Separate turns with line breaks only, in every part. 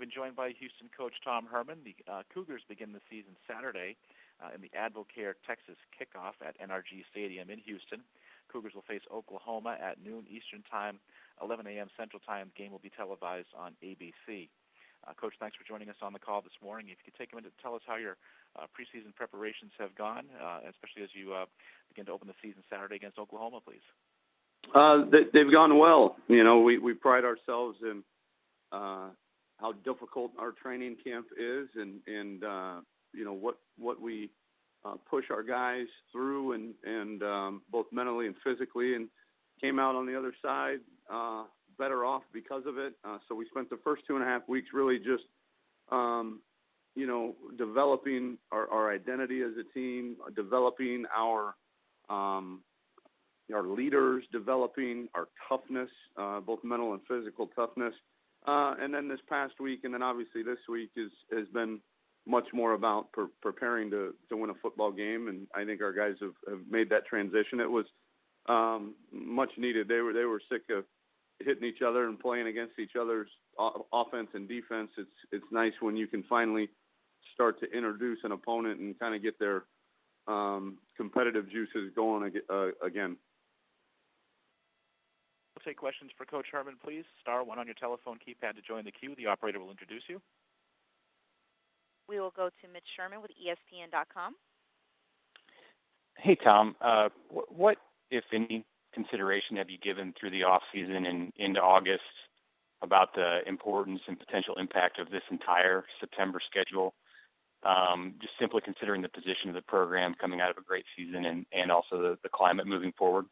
been joined by Houston coach Tom Herman. The Cougars begin the season Saturday in the Advocare Texas kickoff at NRG Stadium in Houston. Cougars will face Oklahoma at noon Eastern Time, 11 a.m. Central Time. The game will be televised on ABC. Coach, thanks for joining us on the call this morning. If you could take a minute to tell us how your preseason preparations have gone, especially as you begin to open the season Saturday against Oklahoma, please.
They've gone well. You know, we pride ourselves in how difficult our training camp is, and you know what we push our guys through, and both mentally and physically, and came out on the other side better off because of it. So we spent the first 2.5 weeks really just you know, developing our identity as a team, developing our leaders, developing our toughness, both mental and physical toughness. And then this past week, and then obviously this week has been much more about preparing to win a football game. And I think our guys have made that transition. It was much needed. They were sick of hitting each other and playing against each other's offense and defense. It's nice when you can finally start to introduce an opponent and kind of get their competitive juices going again.
We'll take questions for Coach Herman, please. Star 1 on your telephone keypad to join the queue. The operator will introduce you.
We will go to Mitch Sherman with ESPN.com.
Hey, Tom. What, if any, consideration have you given through the off-season and into August about the importance and potential impact of this entire September schedule? Just simply considering the position of the program coming out of a great season and also the climate moving forward?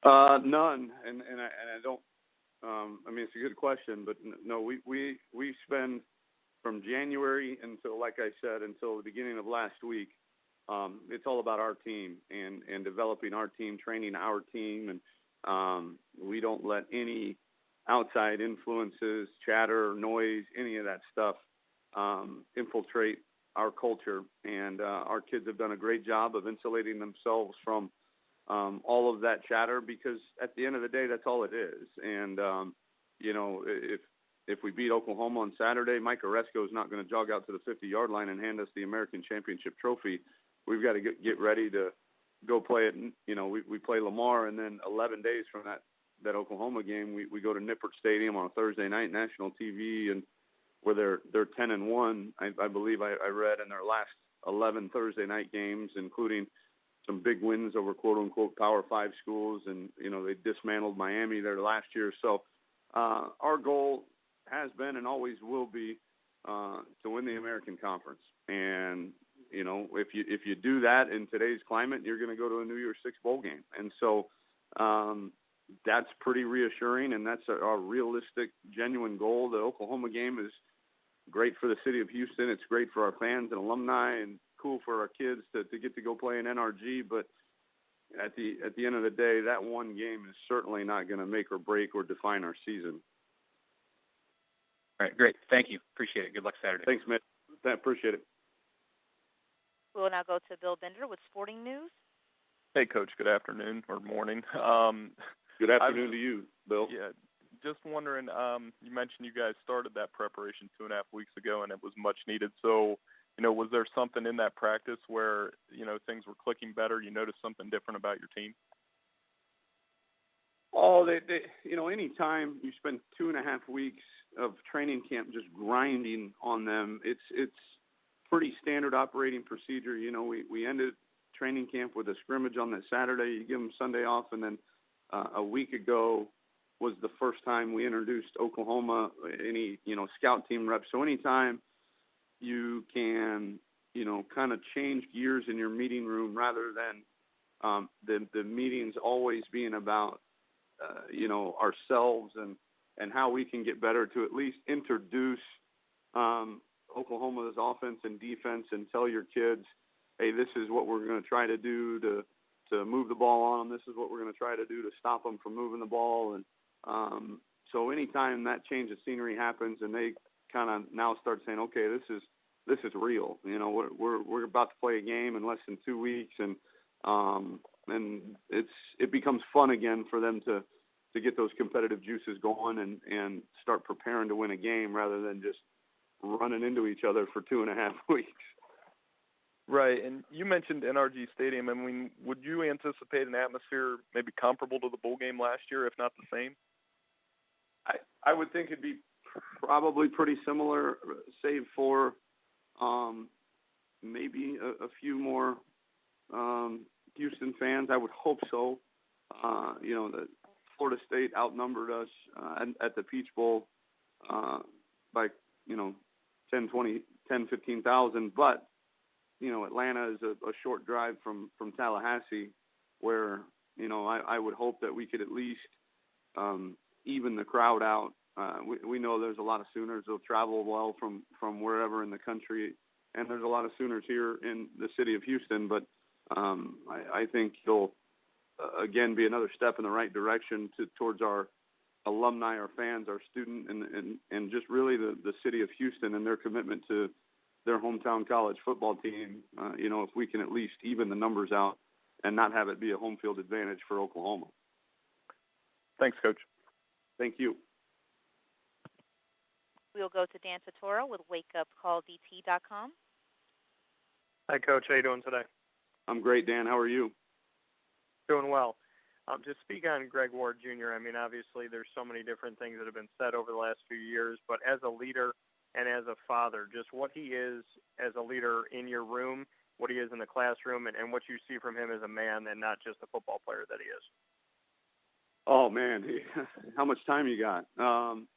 None, and I don't. I mean, it's a good question, but no, we spend from January until, like I said, until the beginning of last week. It's all about our team and developing our team, training our team, and we don't let any outside influences, chatter, noise, any of that stuff infiltrate our culture. And our kids have done a great job of insulating themselves from all of that chatter, because at the end of the day, that's all it is. And, you know, if we beat Oklahoma on Saturday, Mike Oresco is not going to jog out to the 50-yard line and hand us the American Championship trophy. We've got to get ready to go play it. You know, we play Lamar, and then 11 days from that Oklahoma game, we go to Nippert Stadium on a Thursday night, national TV, and where they're 10-1. I believe I read in their last 11 Thursday night games, including some big wins over quote unquote Power 5 schools, and you know they dismantled Miami there last year. So our goal has been and always will be to win the American Conference. And you know, if you do that in today's climate, you're going to go to a New Year's Six bowl game. And so that's pretty reassuring, and that's our realistic, genuine goal. The Oklahoma game is great for the city of Houston. It's great for our fans and alumni, and cool for our kids to get to go play in NRG. But at the end of the day, that one game is certainly not going to make or break or define our season.
All right, great. Thank you. Appreciate it. Good luck Saturday.
Thanks, Mitch. I appreciate it.
We will now go to Bill Bender with Sporting News.
Hey, Coach. Good afternoon or morning.
Good afternoon to you, Bill.
Yeah, just wondering, you mentioned you guys started that preparation 2.5 weeks ago, and it was much needed. So, you know, was there something in that practice where, you know, things were clicking better? You noticed something different about your team?
Oh, you know, anytime you spend 2.5 weeks of training camp just grinding on them, it's pretty standard operating procedure. You know, we ended training camp with a scrimmage on that Saturday. You give them Sunday off, and then a week ago was the first time we introduced Oklahoma, any, you know, scout team reps. So anytime you can, you know, kind of change gears in your meeting room rather than the meetings always being about, you know, ourselves and how we can get better, to at least introduce Oklahoma's offense and defense and tell your kids, hey, this is what we're going to try to do to move the ball on them. This is what we're going to try to do to stop them from moving the ball. And so anytime that change of scenery happens and they kind of now start saying, okay, this is real. You know, we're about to play a game in less than 2 weeks, and it becomes fun again for them to to get those competitive juices going and start preparing to win a game rather than just running into each other for 2.5 weeks.
Right, and you mentioned NRG Stadium. I mean, would you anticipate an atmosphere maybe comparable to the bowl game last year, if not the same?
I would think it'd be probably pretty similar, save for maybe a few more Houston fans. I would hope so. The Florida State outnumbered us at the Peach Bowl by 15,000, but Atlanta is a short drive from Tallahassee, where I would hope that we could at least even the crowd out. We know there's a lot of Sooners who'll travel well from wherever in the country, and there's a lot of Sooners here in the city of Houston, but I think it'll again be another step in the right direction towards our alumni, our fans, our student, and just really the city of Houston and their commitment to their hometown college football team. If we can at least even the numbers out and not have it be a home field advantage for Oklahoma.
Thanks, Coach.
Thank you.
We'll go to Dan Tortora with wakeupcalldt.com.
Hi, Coach. How you doing today?
I'm great, Dan. How are you?
Doing well. To speak on Greg Ward Jr., I mean, obviously there's so many different things that have been said over the last few years, but as a leader and as a father, just what he is as a leader in your room, what he is in the classroom, and what you see from him as a man and not just a football player that he is.
Oh, man. How much time you got?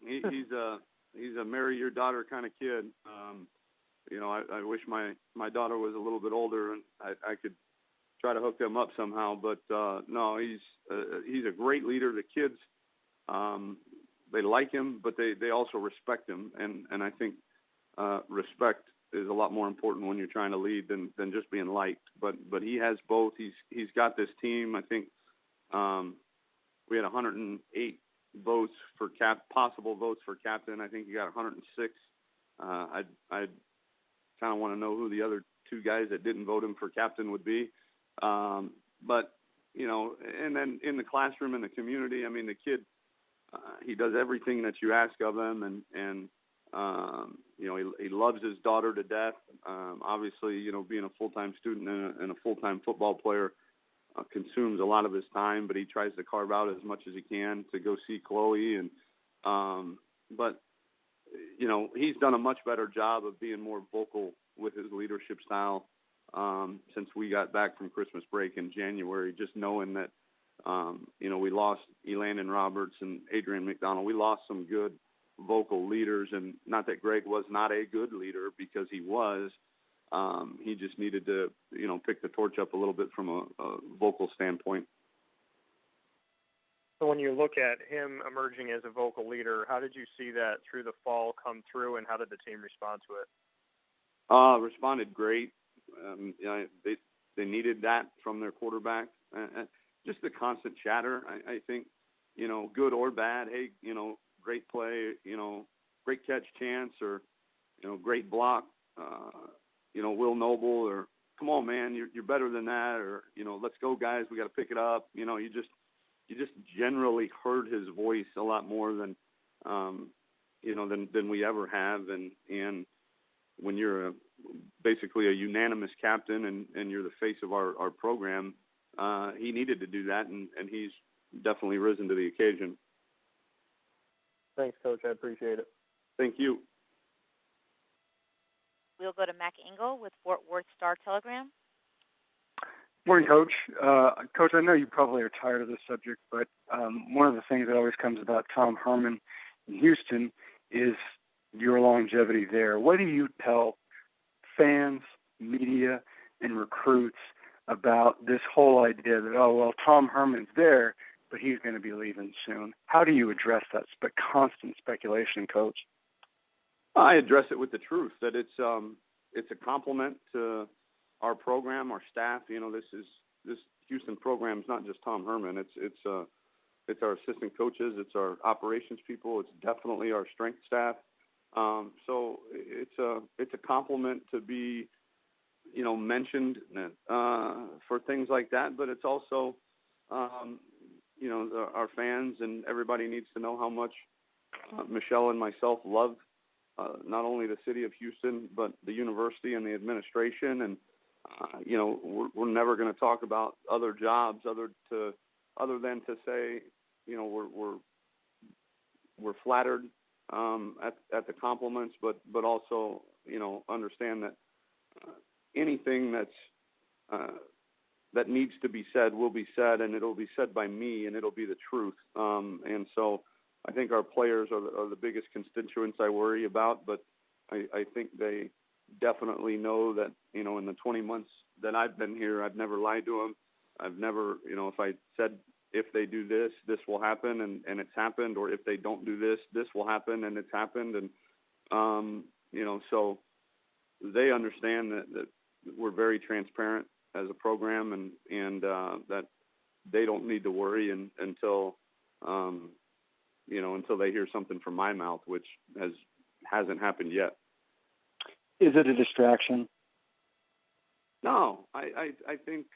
He's a marry your daughter kind of kid. I wish my daughter was a little bit older and I could try to hook them up somehow. But no, he's a great leader. The kids, they like him, but they also respect him. And I think respect is a lot more important when you're trying to lead than just being liked. But he has both. He's got this team. I think we had 108 votes for possible votes for captain. I think he got 106. I kind of want to know who the other two guys that didn't vote him for captain would be. But and then in the classroom, in the community, I mean, the kid, he does everything that you ask of him, and he loves his daughter to death. Obviously, being a full-time student and a full-time football player consumes a lot of his time, but he tries to carve out as much as he can to go see Chloe. And but he's done a much better job of being more vocal with his leadership style since we got back from Christmas break in January, just knowing that we lost Elandon Roberts and Adrian McDonald. We lost some good vocal leaders, and not that Greg was not a good leader, because he was. He just needed to, pick the torch up a little bit from a vocal standpoint.
So when you look at him emerging as a vocal leader, how did you see that through the fall come through, and how did the team respond to it?
Responded great. They needed that from their quarterback. Just the constant chatter. I think, good or bad. Hey, great play. Great catch chance, or great block. Will Noble, or come on, man, you're better than that, or let's go, guys, we got to pick it up. You just generally heard his voice a lot more than than we ever have, and when you're basically a unanimous captain and you're the face of our program, he needed to do that, and he's definitely risen to the occasion.
Thanks, Coach. I appreciate it.
Thank you.
We'll go to Mac Engel with Fort Worth Star-Telegram.
Morning, Coach. Coach, I know you probably are tired of this subject, but one of the things that always comes about Tom Herman in Houston is your longevity there. What do you tell fans, media, and recruits about this whole idea that, Tom Herman's there, but he's going to be leaving soon? How do you address that constant speculation, Coach?
I address it with the truth, that it's a compliment to our program, our staff. This Houston program is not just Tom Herman. It's our assistant coaches, it's our operations people, it's definitely our strength staff. So it's a compliment to be mentioned for things like that, but it's also our fans and everybody needs to know how much Michelle and myself love not only the city of Houston, but the university and the administration. And, we're never going to talk about other jobs other than to say, we're flattered at the compliments, but also, understand that anything that needs to be said will be said, and it'll be said by me, and it'll be the truth. And so I think our players are the biggest constituents I worry about, but I think they definitely know that, in the 20 months that I've been here, I've never lied to them. I've never, if I said, if they do this, this will happen, and it's happened, or if they don't do this, this will happen, and it's happened. And, so they understand that we're very transparent as a program, and that they don't need to worry until they hear something from my mouth, which hasn't happened yet.
Is it a distraction?
No, I think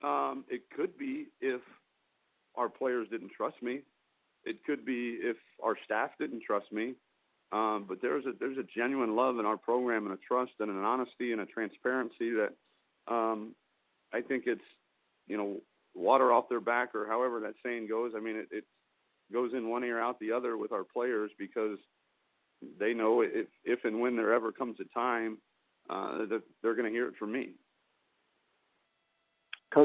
it could be if our players didn't trust me. It could be if our staff didn't trust me. But there's a genuine love in our program, and a trust and an honesty and a transparency that I think it's, water off their back, or however that saying goes. I mean, it goes in one ear out the other with our players, because they know if and when there ever comes a time that they're going to hear it from me.